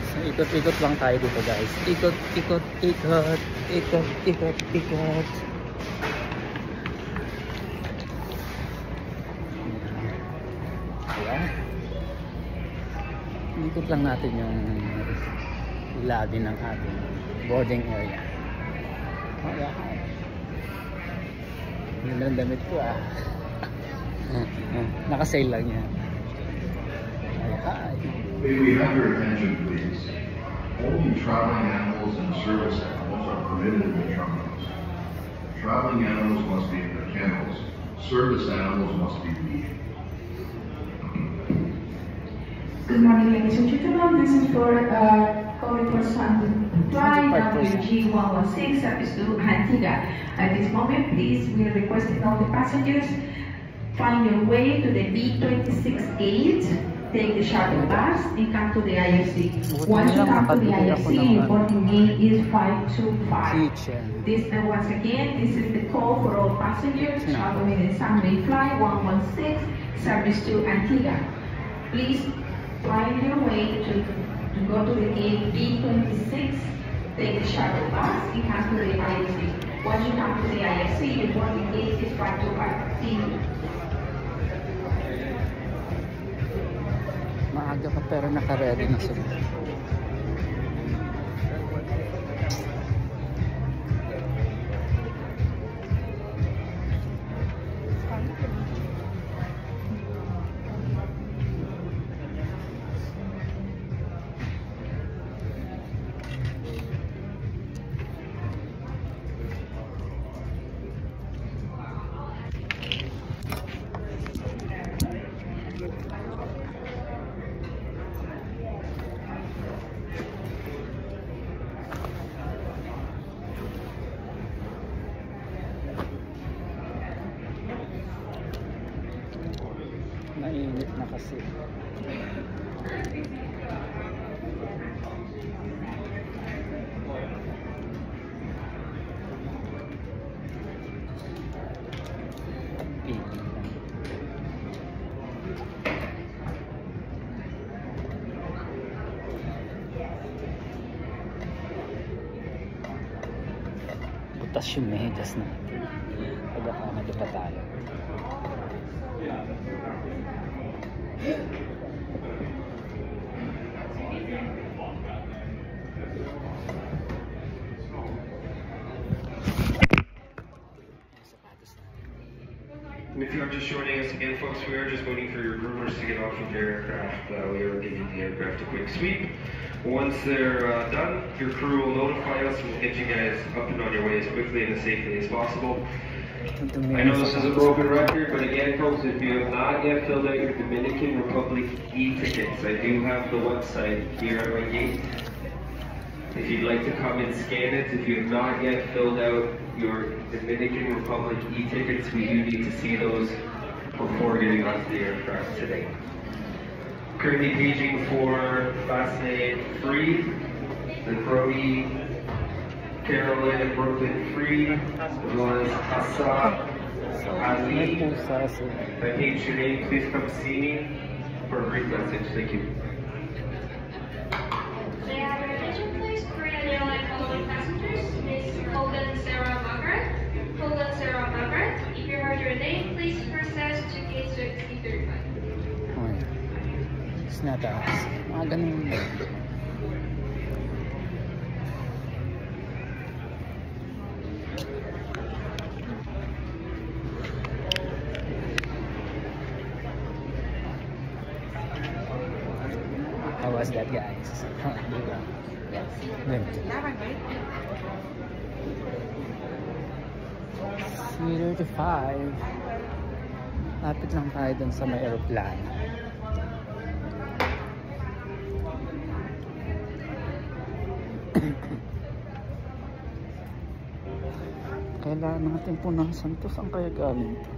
Ikot-ikot lang tayo dito guys. Ikot, ikot, ikot. Ikot, ikot, ikot. Ayan. Ikot lang natin yung lobby ng ating boarding area. Ayan. Yun ang damit ko ah. Nakasale lang yan. Ayan. May we have your attention, please? Only traveling animals and service animals are permitted in the terminals. Traveling animals must be in the kennels. Service animals must be weaned. Good morning, ladies and gentlemen. This is for calling for some flight number G116 service to Antigua. At this moment, please, we are requesting all the passengers find your way to the B26 gate. Take the shuttle bus and come to the IFC. Once you come to the IFC, boarding gate is 525. This once again, this is the call for all passengers traveling in Sunday flight 116 service to Antigua. Please find your way to go to the gate B26. Take the shuttle bus and come to the IFC. Once you come to the IFC, the boarding gate is 525. See you. Maaga pa pero naka-ready na sila. Mainit na kasi. Butas yung medyas na. Pagkakamali pa tayo. And if you are just joining us again, folks, we are just waiting for your groomers to get off of their aircraft. We are giving the aircraft a quick sweep. Once they're done, your crew will notify us and we'll get you guys up and on your way as quickly and as safely as possible. I know this is a broken record, but again, folks, if you have not yet filled out your Dominican Republic e-tickets, I do have the website here at my gate. If you'd like to come and scan it, if you have not yet filled out your Dominican Republic e-tickets, we do need to see those before getting onto the aircraft today. Currently paging for Fascinated Free, the Brody, Carolyn and Brooklyn Free, as well as Hassan Ali. If I page your name, please come see me for a brief message. Thank you. May I have your attention, please? Korean Airline following passengers, Miss Hogan Sarah Margaret. Hogan Sarah Margaret. If you heard your name, please process to gate 35. It's not us. Mga ganun. How was that, guys? Yes. Good. 0-5. Lapit lang tayo dun sa may aeroplano. Kailangan natin punasan to. Saan kaya galing to?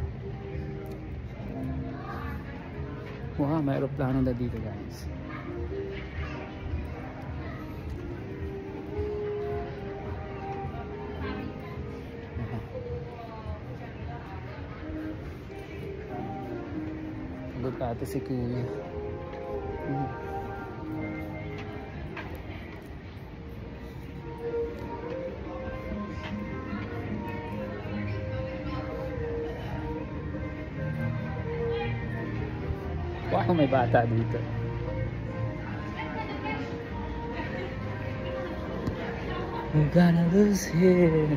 Wow, may aeroplano na dito, guys. Pagod ate si Kuya. Wow, may bata dito. We're gonna lose here.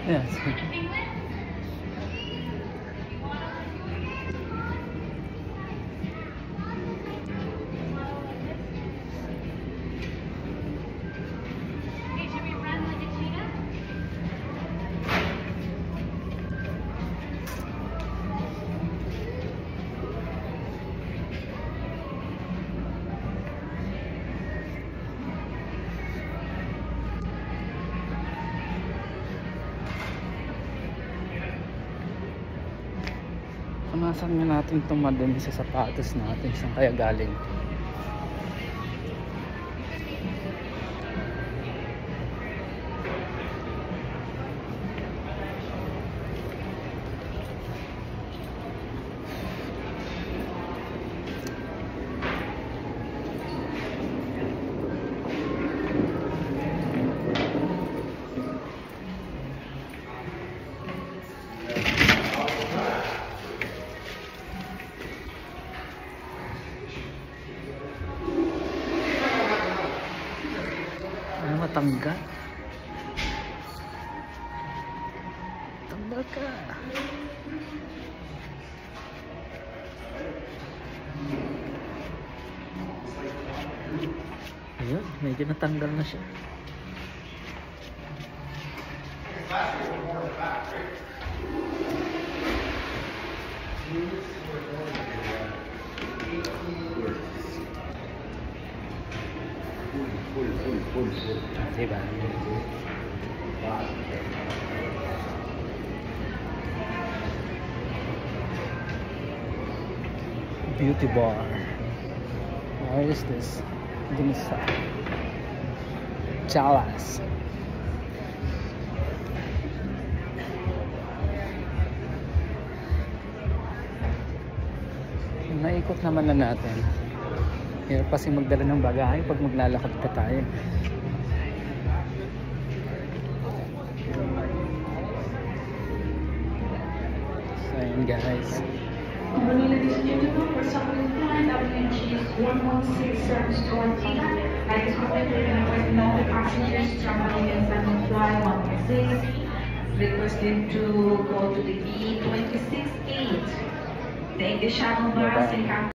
Yes. Punasan nga natin itong madumi sa sapatos natin. Saan kaya galing? Matanggal. Tanggal ka. Ayun, medyo natanggal na siya. Diba? Beauty bar. Where is this? Ginisa. Chalas. Naikot naman na natin. Hirap kasi magdala ng bagahe pag maglalakad pa tayo. So ayun guys. Good morning, ladies and gentlemen. For supplement flight, WG 116 service to Antigua. At this moment, we're requesting all the passengers traveling in San Fly 116 requested to go to the E268. Take the shuttle bus and